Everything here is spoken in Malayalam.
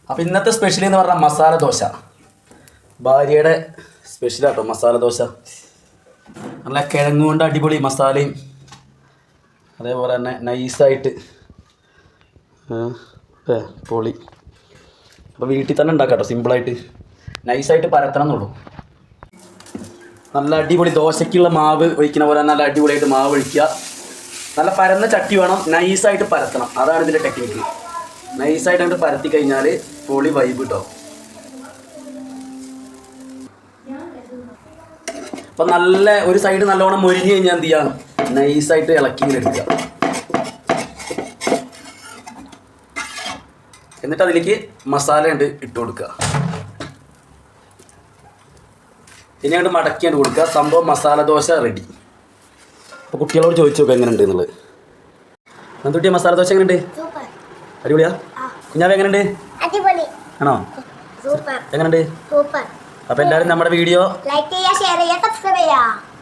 അപ്പോൾ ഇന്നത്തെ സ്പെഷ്യൽ എന്ന് പറഞ്ഞാൽ മസാല ദോശ. ഭാര്യയുടെ സ്പെഷ്യലാട്ടോ മസാല ദോശ. നല്ല കിഴങ്ങ് കൊണ്ട് അടിപൊളി മസാലയും അതേപോലെ തന്നെ നൈസായിട്ട് പൊളി. അപ്പോൾ വീട്ടിൽ തന്നെ ഉണ്ടാക്കാം കേട്ടോ, സിമ്പിളായിട്ട് നൈസായിട്ട് പരത്തണം എന്നുള്ളൂ. നല്ല അടിപൊളി ദോശയ്ക്കുള്ള മാവ് ഒഴിക്കുന്ന പോലെ നല്ല അടിപൊളിയായിട്ട് മാവ് ഒഴിക്കുക. നല്ല പരന്ന ചട്ടി വേണം, നൈസായിട്ട് പരത്തണം. അതാണ് ഇതിൻ്റെ ടെക്നിക്ക്. നൈസായിട്ട് അങ്ങോട്ട് പരത്തി കഴിഞ്ഞാൽ പൊളി വൈബ് കിട്ടും. അപ്പം നല്ല ഒരു സൈഡ് നല്ലോണം മൊരിഞ്ഞ് കഴിഞ്ഞാൽ എന്ത് ചെയ്യാം, നൈസായിട്ട് ഇളക്കി ഇങ്ങനെ എടുക്കുക. എന്നിട്ട് അതിലേക്ക് മസാല ഉണ്ട് ഇട്ട് കൊടുക്കുക. ഇനി അങ്ങോട്ട് മടക്കിയാണ്ട് കൊടുക്കുക. സംഭവം മസാല ദോശ റെഡി. അപ്പോൾ കുട്ടികളോട് ചോദിച്ചു നോക്കുക എങ്ങനെയുണ്ട് എന്നുള്ളത്. നന്ദുട്ടിയ മസാല ദോശ എങ്ങനെയുണ്ട്? അടിപൊളിയാ? കുഞ്ഞാവ് എങ്ങനെയുണ്ട്? ആണോ? എങ്ങനെയുണ്ട്? അപ്പോൾ എല്ലാവരും നമ്മുടെ വീഡിയോ ലൈക്ക് ചെയ്യുക, ഷെയർ ചെയ്യുക, സബ്സ്ക്രൈബ് ചെയ്യുക.